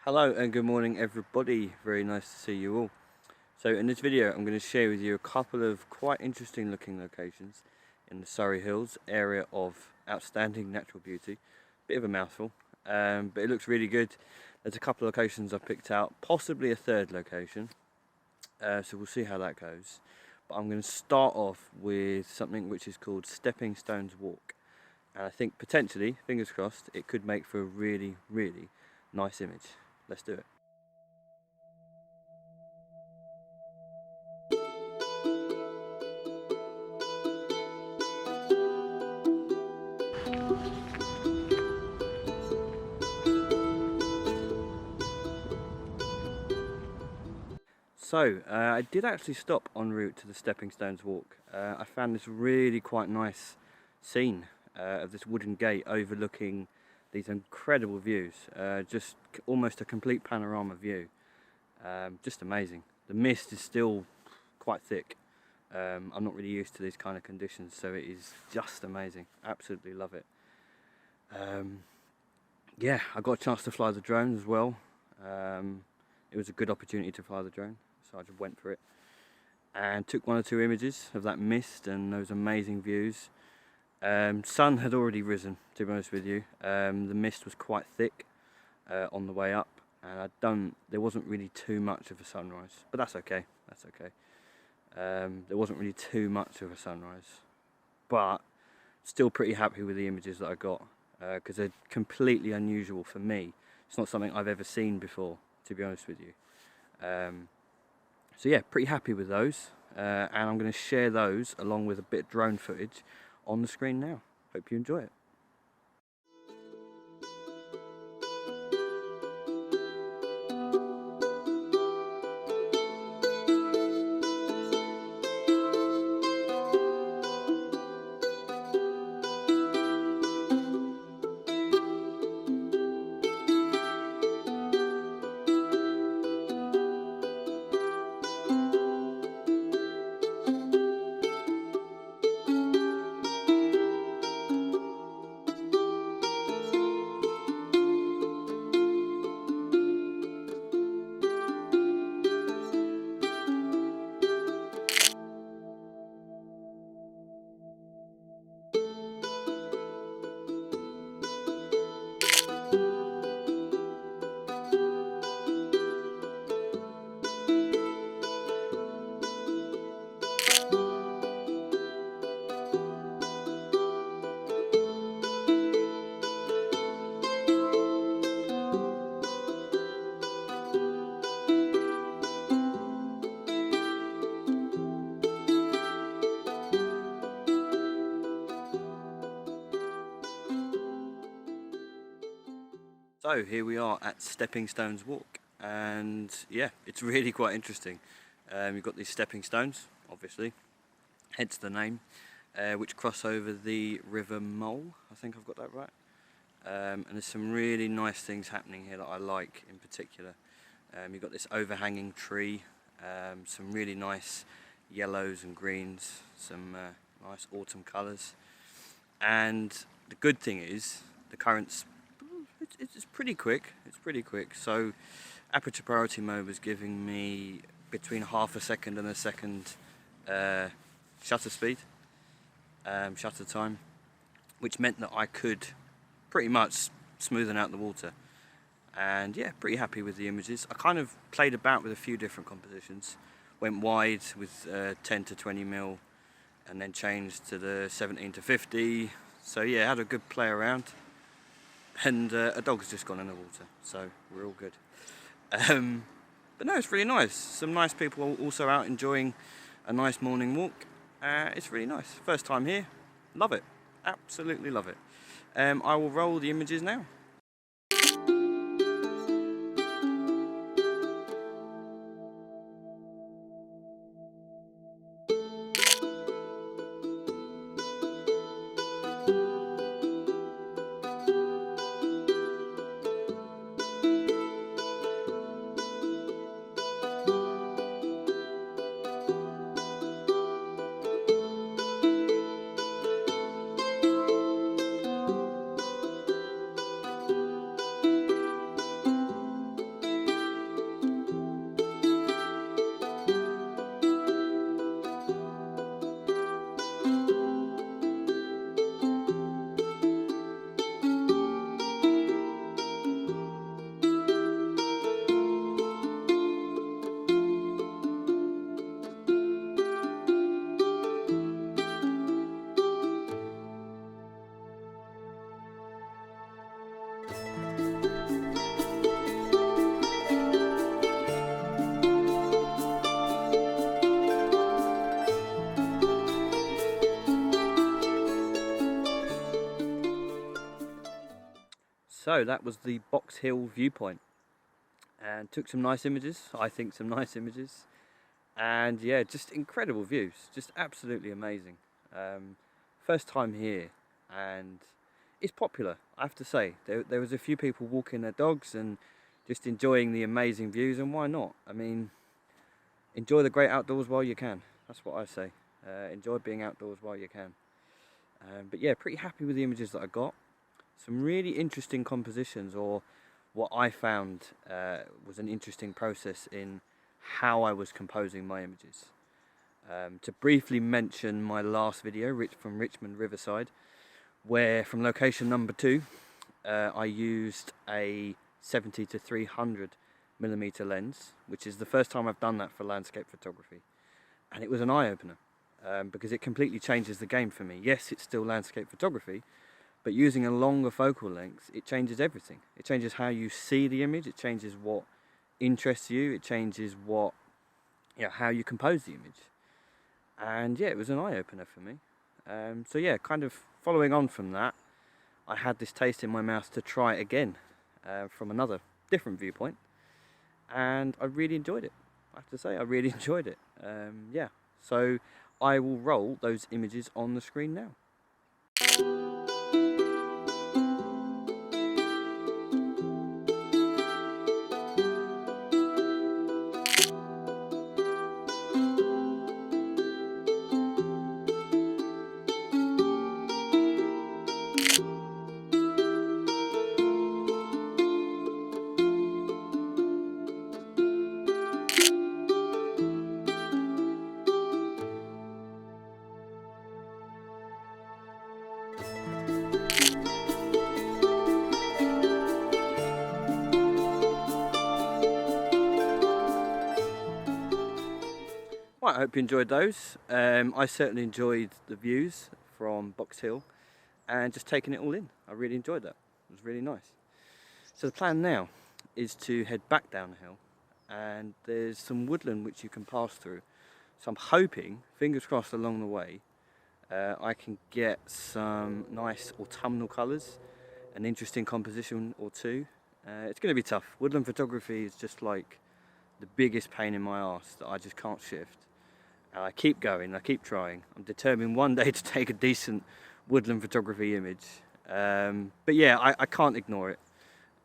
Hello and good morning everybody, very nice to see you all. So in this video I'm going to share with you a couple of quite interesting looking locations in the Surrey Hills, area of outstanding natural beauty. Bit of a mouthful, but it looks really good. There's a couple of locations I've picked out, possibly a third location, so we'll see how that goes. But I'm going to start off with something which is called Stepping Stones Walk, and I think potentially, fingers crossed, it could make for a really nice image. Let's do it. So, I did actually stop en route to the Stepping Stones Walk. I found this really quite nice scene of this wooden gate overlooking these incredible views. Just almost a complete panorama view. Just amazing. The mist is still quite thick. I'm not really used to these kind of conditions, so it is just amazing. Absolutely love it. Yeah, I got a chance to fly the drone as well. It was a good opportunity to fly the drone, so I just went for it and took one or two images of that mist and those amazing views. Sun had already risen, to be honest with you. The mist was quite thick on the way up, and there wasn't really too much of a sunrise, but that's okay, that's okay. There wasn't really too much of a sunrise, but still pretty happy with the images that I got, because they're completely unusual for me. It's not something I've ever seen before, to be honest with you. So yeah, pretty happy with those, and I'm going to share those along with a bit of drone footage on the screen now. Hope you enjoy it. So here we are at Stepping Stones Walk, and yeah, it's really quite interesting. You've got these stepping stones, obviously, hence the name, which cross over the River Mole. I think I've got that right. And there's some really nice things happening here that I like in particular. You've got this overhanging tree, some really nice yellows and greens, some nice autumn colours, and the good thing is the current's it's pretty quick. It's pretty quick. So aperture priority mode was giving me between half a second and a second shutter speed, shutter time, which meant that I could pretty much smoothen out the water. And yeah, pretty happy with the images. I kind of played about with a few different compositions. Went wide with 10 to 20 mil, and then changed to the 17 to 50. So yeah, had a good play around. And a dog's just gone in the water, so we're all good. But no, it's really nice. Some nice people also out enjoying a nice morning walk. It's really nice. First time here, love it, absolutely love it. I will roll the images now. So that was the Box Hill viewpoint, and took some nice images, I think some nice images, and yeah, just incredible views, just absolutely amazing. First time here, and it's popular, I have to say. There was a few people walking their dogs and just enjoying the amazing views, and why not? I mean, enjoy the great outdoors while you can. That's what I say. Enjoy being outdoors while you can. But yeah, pretty happy with the images that I got. Some really interesting compositions, or what I found was an interesting process in how I was composing my images. To briefly mention my last video, from Richmond Riverside, where from location number 2, I used a 70 to 300mm lens, which is the first time I've done that for landscape photography. And it was an eye-opener, because it completely changes the game for me. Yes, it's still landscape photography, but using a longer focal length, it changes everything. It changes how you see the image, it changes what interests you, it changes what, how you compose the image. And yeah, it was an eye-opener for me. So yeah, kind of following on from that, I had this taste in my mouth to try it again from another different viewpoint, and I really enjoyed it. I have to say, I really enjoyed it. Yeah, so I will roll those images on the screen now. Right, I hope you enjoyed those. I certainly enjoyed the views from Box Hill and just taking it all in. I really enjoyed that. It was really nice. So the plan now is to head back down the hill, and there's some woodland which you can pass through. So I'm hoping, fingers crossed along the way, I can get some nice autumnal colours, an interesting composition or two. It's going to be tough. Woodland photography is just like the biggest pain in my arse that I just can't shift. I keep going, I keep trying. I'm determined one day to take a decent woodland photography image. But yeah, I can't ignore it.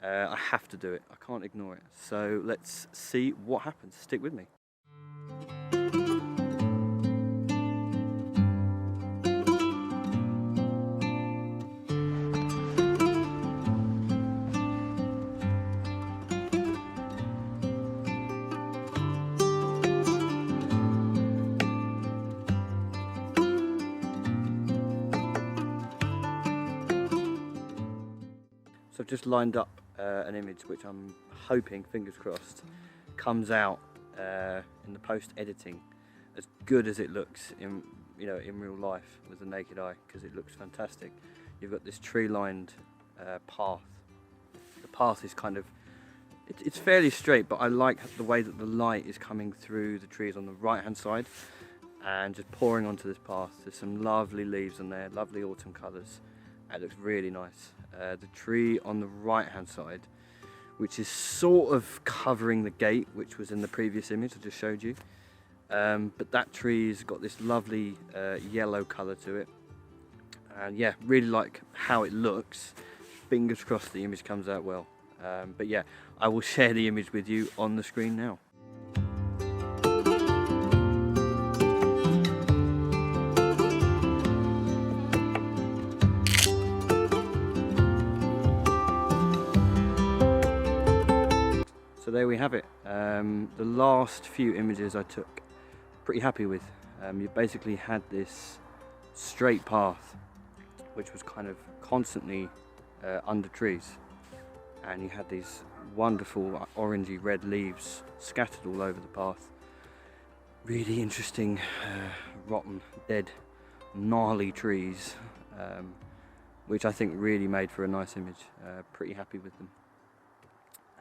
I have to do it. I can't ignore it. So let's see what happens. Stick with me. So I've just lined up an image which I'm hoping, fingers crossed, comes out in the post-editing as good as it looks in real life with the naked eye, because it looks fantastic. You've got this tree-lined path. The path is kind of, it's fairly straight, but I like the way that the light is coming through the trees on the right-hand side and just pouring onto this path. There's some lovely leaves on there, lovely autumn colours. It looks really nice. The tree on the right hand side, which is sort of covering the gate, which was in the previous image I just showed you, but that tree's got this lovely yellow colour to it, and yeah, really like how it looks. Fingers crossed the image comes out well. But yeah, I will share the image with you on the screen now. So there we have it. The last few images I took, pretty happy with. You basically had this straight path which was kind of constantly under trees, and you had these wonderful orangey red leaves scattered all over the path. Really interesting, rotten, dead, gnarly trees, which I think really made for a nice image. Pretty happy with them.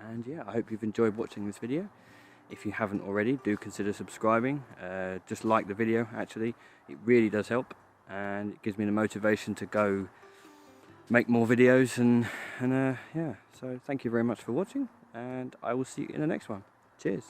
And yeah, I hope you've enjoyed watching this video. If you haven't already, do consider subscribing. Just like the video, actually. It really does help, and it gives me the motivation to go make more videos, and yeah, so thank you very much for watching, and I will see you in the next one. Cheers.